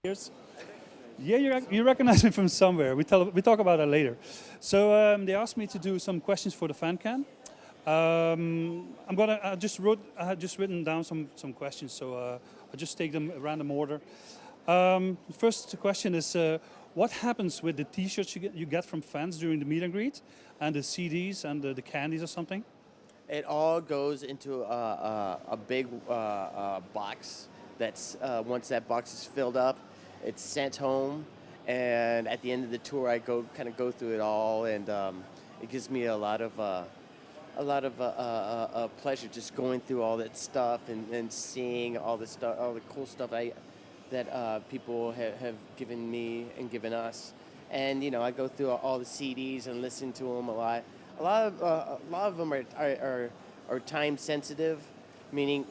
Years. Yeah, you recognize me from somewhere. We talk about that later. So they asked me to do some questions for the fan can. I had just written down some questions, so I'll just take them in random order. The first question is, what happens with the T-shirts you get from fans during the meet and greet, and the CDs and the candies or something? It all goes into a big box. That's once that box is filled up, it's sent home, and at the end of the tour, I go through it all, and it gives me a lot of pleasure just going through all that stuff and seeing all the stuff, all the cool stuff that people have given me and given us. And I go through all the CDs and listen to them a lot. A lot of them are time sensitive, meaning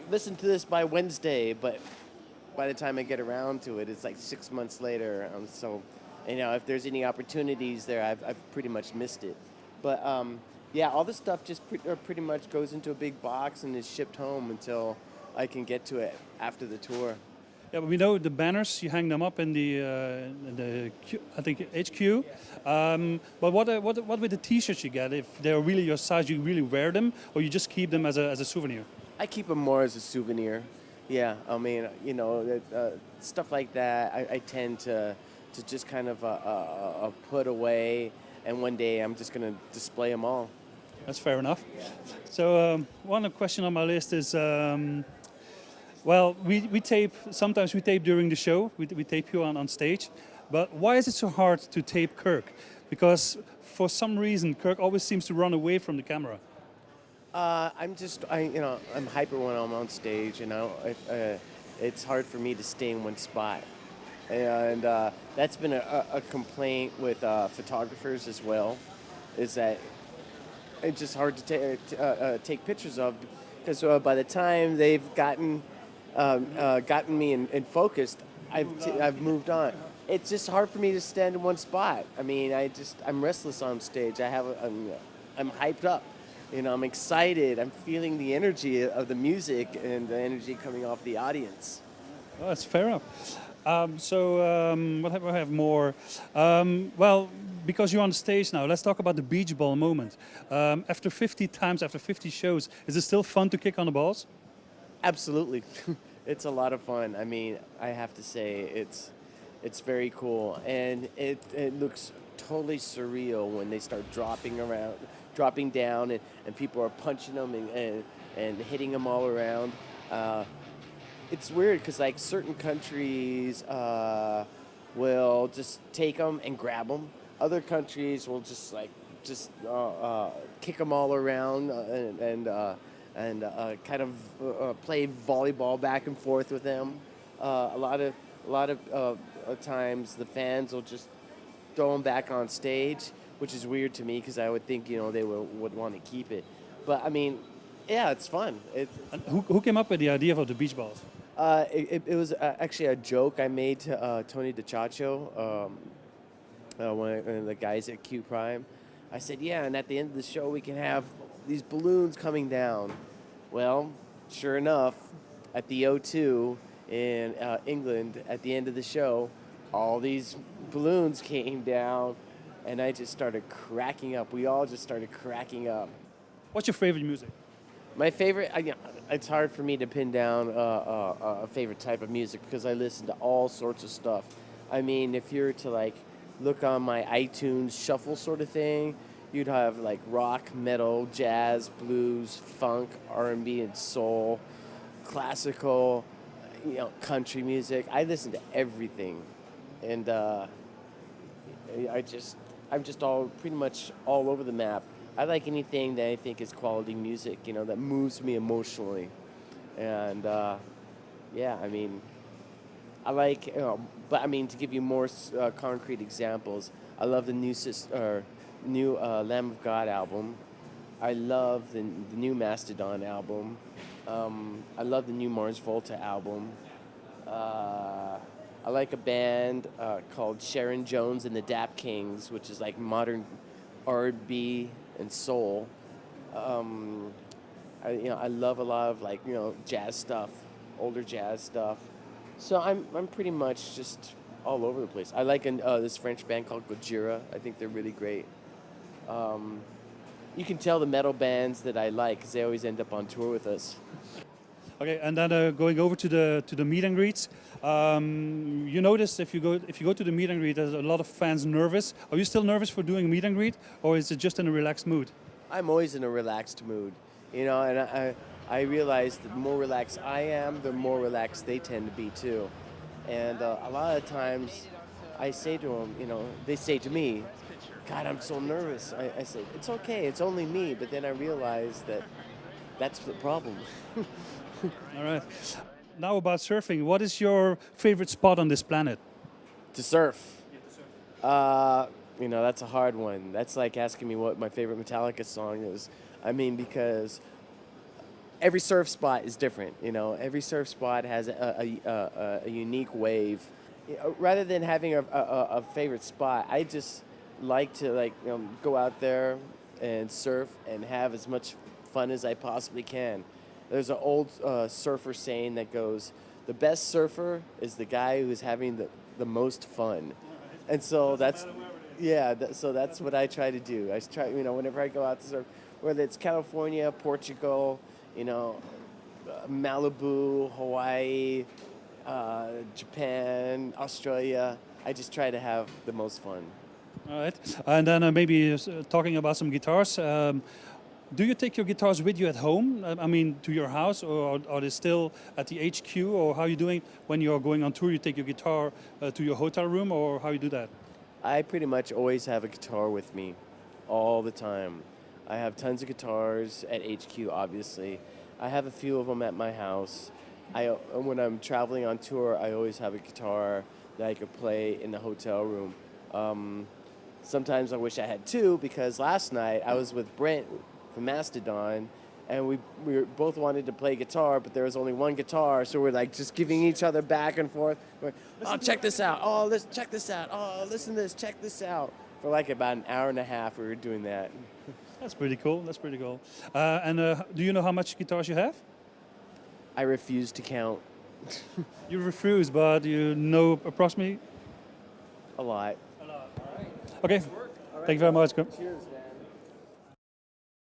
listen to this by Wednesday, but by the time I get around to it, it's like 6 months later. So, if there's any opportunities there, I've pretty much missed it. But yeah, all the stuff just pretty much goes into a big box and is shipped home until I can get to it after the tour. Yeah, but we know the banners, you hang them up in the I think HQ. But what with the T-shirts you get? If they're really your size, you really wear them, or you just keep them as a souvenir? I keep them more as a souvenir. Yeah, I mean, stuff like that. I tend to just kind of put away, and one day I'm just gonna display them all. That's fair enough. So one question on my list is, well, we tape, sometimes we tape during the show, we tape you on stage, but why is it so hard to tape Kirk? Because for some reason, Kirk always seems to run away from the camera. I'm hyper when I'm on stage. It's hard for me to stay in one spot, and that's been a complaint with photographers as well. Is that it's just hard to take pictures of, because by the time they've gotten me in focused, I've moved on. It's just hard for me to stand in one spot. I mean, I'm restless on stage. I'm hyped up. I'm excited. I'm feeling the energy of the music and the energy coming off the audience. Well, that's fair enough. What have I have more? Well, because you're on stage now, let's talk about the beach ball moment. After 50 times, after 50 shows, is it still fun to kick on the balls? Absolutely. It's a lot of fun. I mean, I have to say it's very cool, and it looks totally surreal when they start dropping down, and people are punching them and hitting them all around. It's weird because like certain countries will just take them and grab them. Other countries will just kick them all around and kind of play volleyball back and forth with them. A lot of times the fans will just throw them back on stage, which is weird to me because I would think they would want to keep it. But I mean, yeah, it's fun. And who came up with the idea of the beach balls? It was actually a joke I made to Tony DiCiaccio, one of the guys at Q Prime. I said, yeah, and at the end of the show we can have these balloons coming down. Well, sure enough, at the O2 in England, at the end of the show, all these balloons came down, and I just started cracking up. We all just started cracking up. What's your favorite music? My favorite, it's hard for me to pin down a favorite type of music because I listen to all sorts of stuff. I mean, if you're to like look on my iTunes shuffle sort of thing, you'd have like rock, metal, jazz, blues, funk, R&B, and soul, classical, country music. I listen to everything, and I'm just all pretty much all over the map. I like anything that I think is quality music, that moves me emotionally. And yeah, I mean, I like, but I mean, to give you more concrete examples, I love the new Lamb of God album. I love the new Mastodon album. I love the new Mars Volta album. I like a band called Sharon Jones and the Dap Kings, which is like modern R&B and soul. I love a lot of like jazz stuff, older jazz stuff. So I'm pretty much just all over the place. I like this French band called Gojira. I think they're really great. Um, you can tell the metal bands that I like because they always end up on tour with us. Okay, and then going over to the meet and greets, you notice if you go to the meet and greet, there's a lot of fans nervous. Are you still nervous for doing a meet and greet, or is it just in a relaxed mood? I'm always in a relaxed mood, you know, and I realize that the more relaxed I am, the more relaxed they tend to be too. And a lot of times I say to them, you know, they say to me, God, I'm so nervous. I say, it's okay, it's only me. But then I realize that that's the problem. All right. Now about surfing, what is your favorite spot on this planet? To surf. You know, that's a hard one. That's like asking me what my favorite Metallica song is. I mean, because every surf spot is different. You know, every surf spot has a unique wave. You know, rather than having a favorite spot, I just like to go out there and surf and have as much fun as I possibly can. There's an old surfer saying that goes, "The best surfer is the guy who's having the most fun," and so that's yeah. So that's what I try to do. I try, you know, whenever I go out to surf, whether it's California, Portugal, you know, Malibu, Hawaii, Japan, Australia. I just try to have the most fun. All right. And then maybe talking about some guitars. Do you take your guitars with you at home? I mean, to your house, or are they still at the HQ, or how are you doing when you're going on tour? You take your guitar to your hotel room, or how you do that? I pretty much always have a guitar with me all the time. I have tons of guitars at HQ, obviously. I have a few of them at my house. When I'm traveling on tour, I always have a guitar that I could play in the hotel room. Sometimes I wish I had two, because last night I was with Brent from Mastodon, and we both wanted to play guitar, but there was only one guitar, so we're like just giving each other back and forth. We're, oh, check this out. Oh, check this out. Oh, listen to this. Check this out. For like about an hour and a half, we were doing that. That's pretty cool. That's pretty cool. And do you know how much guitars you have? I refuse to count. You refuse, but you know approximately? A lot. Okay. Thank you very much. Cheers, man.